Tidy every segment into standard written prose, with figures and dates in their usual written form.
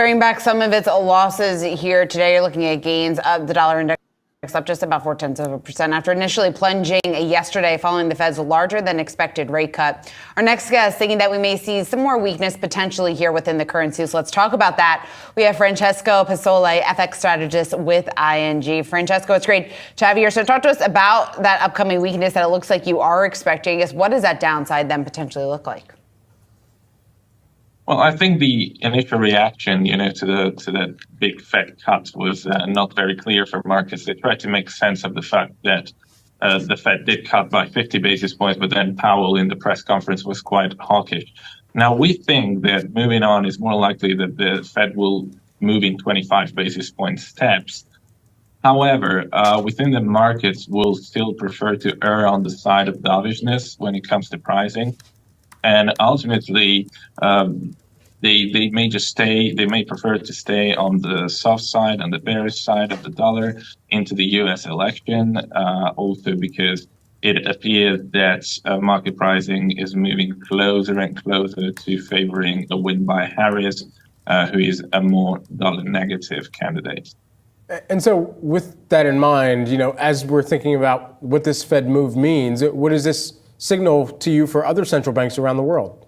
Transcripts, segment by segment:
Paring back some of its losses here today. You're looking at gains of the dollar index up just about 0.4% after initially plunging yesterday following the Fed's larger than expected rate cut. Our next guest thinking that we may see some more weakness potentially here within the currency. So let's talk about that. We have Francesco Pasole, FX strategist with ING. Francesco, it's great to have you here. So talk to us about that upcoming weakness that it looks like you are expecting. I guess what does that downside then potentially look like? Well, I think the initial reaction, to the big Fed cut was not very clear for markets. They tried to make sense of the fact that the Fed did cut by 50 basis points, but then Powell in the press conference was quite hawkish. Now, we think that moving on is more likely that the Fed will move in 25 basis point steps. However, within the markets will still prefer to err on the side of dovishness when it comes to pricing. And ultimately, they may prefer to stay on the soft side, on the bearish side of the dollar into the U.S. election, also because it appears that market pricing is moving closer and closer to favoring a win by Harris, who is a more dollar negative candidate. And so with that in mind, as we're thinking about what this Fed move means, what does this signal to you for other central banks around the world?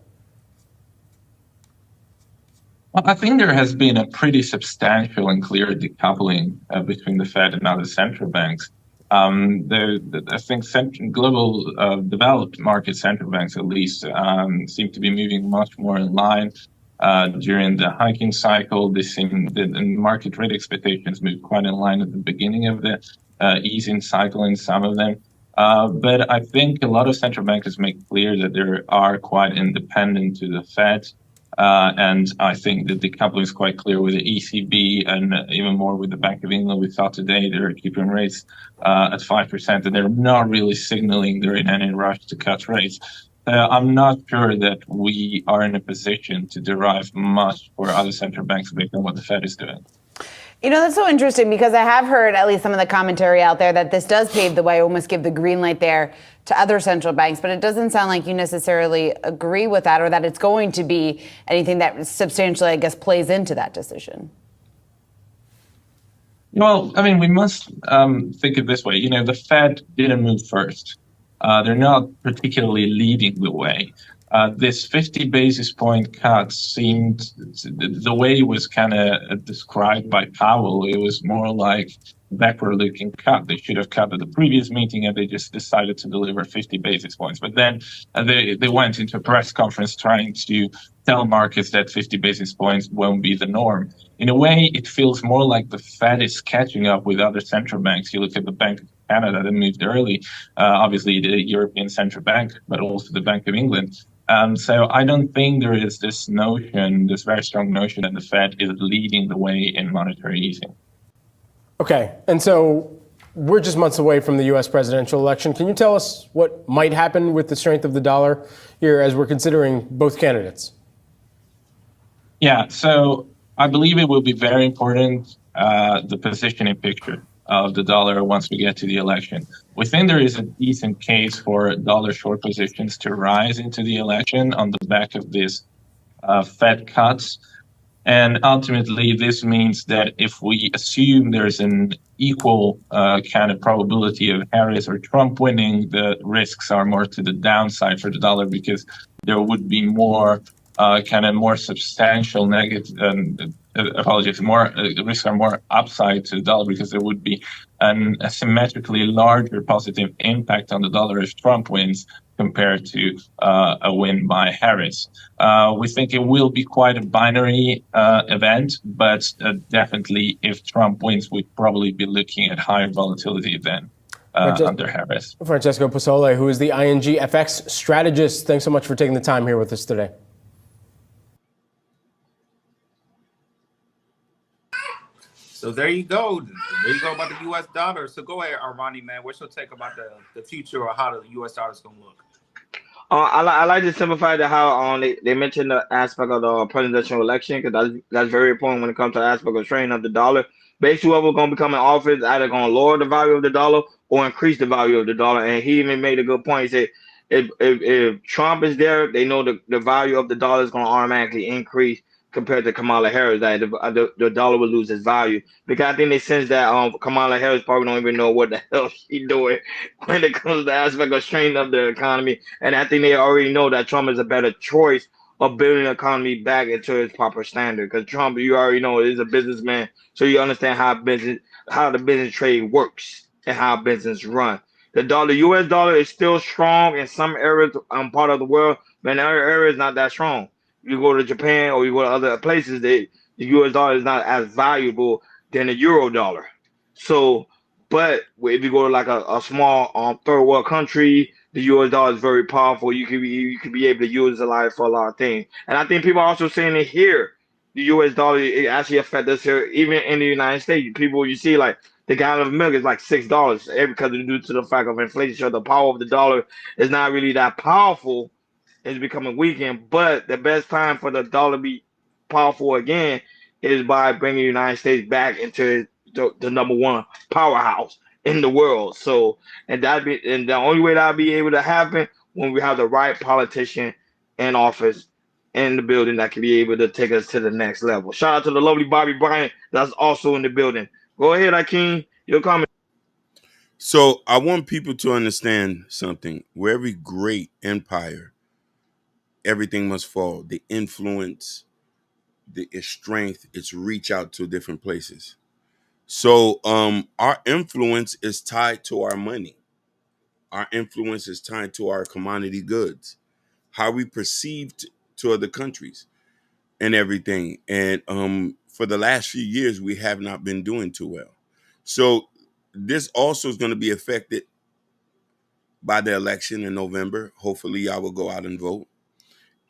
Well, I think there has been a pretty substantial and clear decoupling between the Fed and other central banks. I think global developed market central banks, at least, seem to be moving much more in line. During the hiking cycle, the market rate expectations moved quite in line at the beginning of the easing cycle in some of them. But I think a lot of central bankers make clear that they are quite independent to the Fed. And I think that the decoupling is quite clear with the ECB and even more with the Bank of England. We saw today they're keeping rates at 5%, and they're not really signaling they're in any rush to cut rates. I'm not sure that we are in a position to derive much for other central banks based on what the Fed is doing. That's so interesting because I have heard at least some of the commentary out there that this does pave the way, almost give the green light there to other central banks, but it doesn't sound like you necessarily agree with that or that it's going to be anything that substantially, I guess, plays into that decision. Well, I mean, we must think of it this way. The Fed didn't move first. They're not particularly leading the way. This 50 basis point cut seemed, the way it was kind of described by Powell, it was more like backward-looking cut. They should have cut at the previous meeting, and they just decided to deliver 50 basis points. But then they went into a press conference trying to tell markets that 50 basis points won't be the norm. In a way, it feels more like the Fed is catching up with other central banks. You look at the Bank of Canada that moved early, obviously the European Central Bank, but also the Bank of England. So I don't think there is this very strong notion that the Fed is leading the way in monetary easing. Okay, and so we're just months away from the U.S. presidential election. Can you tell us what might happen with the strength of the dollar here as we're considering both candidates? Yeah, so I believe it will be very important, the positioning picture of the dollar once we get to the election. We think there is a decent case for dollar short positions to rise into the election on the back of this Fed cuts. And ultimately, this means that if we assume there's an equal kind of probability of Harris or Trump winning, the risks are more to the downside for the dollar because there would be more more substantial negative, risks are more upside to the dollar because there would be an asymmetrically larger positive impact on the dollar if Trump wins compared to a win by Harris. We think it will be quite a binary event, but definitely if Trump wins, we'd probably be looking at higher volatility than under Harris. Francesco Pasole, who is the ING FX strategist, thanks so much for taking the time here with us today. So there you go. There you go about the U.S. dollar. So go ahead, Armani, man. What's your take about the future or how the U.S. dollar is going to look? I like to simplify the how they mentioned the aspect of the presidential election because that's very important when it comes to the aspect of trading of the dollar. Basically, whoever's going to become in office is either going to lower the value of the dollar or increase the value of the dollar. And he even made a good point. He said if Trump is there, they know the value of the dollar is going to automatically increase compared to Kamala Harris, that the dollar would lose its value. Because I think they sense that Kamala Harris probably don't even know what the hell she's doing when it comes to the aspect of straightening up the economy. And I think they already know that Trump is a better choice of building the economy back into its proper standard. Because Trump, you already know, is a businessman, so you understand how the business trade works and how business run. The U.S. dollar is still strong in some areas, part of the world, but in other areas not that strong. You go to Japan or you go to other places, the U.S. dollar is not as valuable than the euro dollar. So, but if you go to like a small third world country, the U.S. dollar is very powerful. You could be able to use it like for a lot of things. And I think people are also saying it here. The U.S. dollar, it actually affects us here, even in the United States. People, you see, like the gallon of milk is like $6 because due to the fact of inflation. So the power of the dollar is not really that powerful. It's becoming weakened. But the best time for the dollar to be powerful again is by bringing the United States back into the number one powerhouse in the world. So, and the only way that'll be able to happen when we have the right politician in office in the building that can be able to take us to the next level. Shout out to the lovely Bobby Bryant that's also in the building. Go ahead, Akeem. Your comment. So I want people to understand something. Where every great empire, everything must fall. The influence, its strength, its reach out to different places. So our influence is tied to our money. Our influence is tied to our commodity goods, how we perceived to other countries and everything. And for the last few years, we have not been doing too well. So this also is going to be affected by the election in November. Hopefully, I will go out and vote.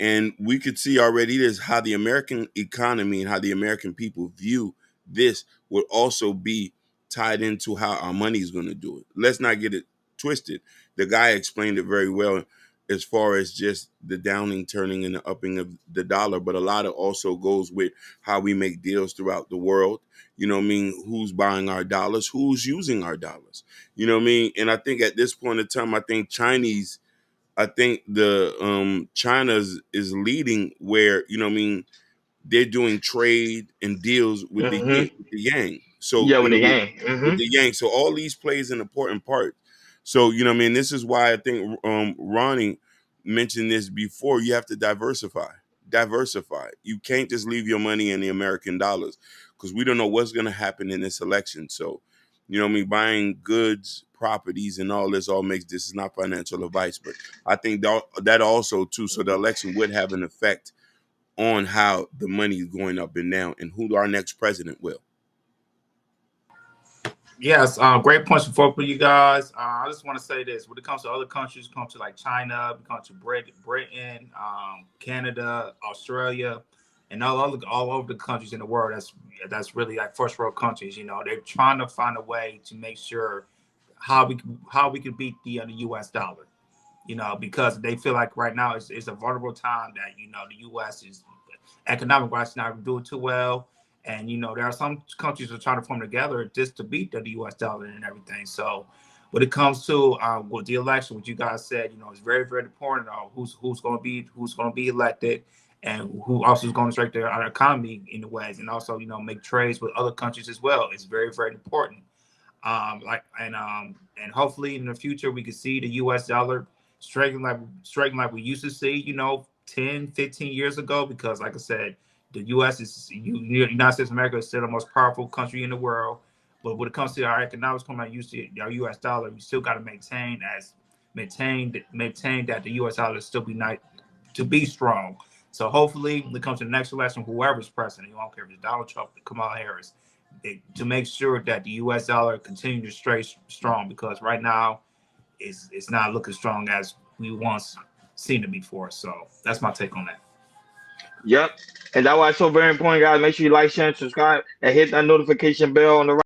And we could see already this how the American economy and how the American people view this will also be tied into how our money is going to do it. Let's not get it twisted. The guy explained it very well as far as just the downing, turning, and the upping of the dollar. But a lot of also goes with how we make deals throughout the world. You know what I mean? Who's buying our dollars? Who's using our dollars? You know what I mean? And I think at this point in time, I think the China's is leading where, you know what I mean, they're doing trade and deals with Mm-hmm. with the yang. So, Yeah, you with know, the game. with Mm-hmm. the yang. So all these plays an important part. So, you know what I mean, this is why I think Ronnie mentioned this before. You have to diversify. Diversify. You can't just leave your money in the American dollars because we don't know what's going to happen in this election. So, you know what I mean, buying goods, properties, and all this all makes this is not financial advice, but I think that also too. So the election would have an effect on how the money is going up and down and who our next president will. Yes, great points for you guys. I just want to say this: when it comes to other countries, come to like China, come to Britain, Canada, Australia, and all over the countries in the world. That's really like first world countries. You know, they're trying to find a way to make sure how we can beat the U.S. dollar. You know, because they feel like right now it's a vulnerable time that the U.S. is economic wise not doing too well. And there are some countries that are trying to form together just to beat the U.S. dollar and everything. So, when it comes to with the election, what you guys said, it's very, very important. Who's going to be elected, and who also is going to strengthen our economy in the ways, and also make trades with other countries as well. It's very, very important. And hopefully in the future we can see the U.S. dollar striking like we used to see, 10, 15 years ago, because like I said, the U.S. United States of America is still the most powerful country in the world. But when it comes to our economics, coming out used to our U.S. dollar, we still got to maintain that the U.S. dollar still to be strong. So hopefully, when it comes to the next election, whoever's president, you don't care if it's Donald Trump or Kamala Harris, to make sure that the U.S. dollar continues to stay strong, because right now it's not looking strong as we once seen it before. So that's my take on that. Yep. And that's why it's so very important, guys. Make sure you like, share, and subscribe, and hit that notification bell on the right.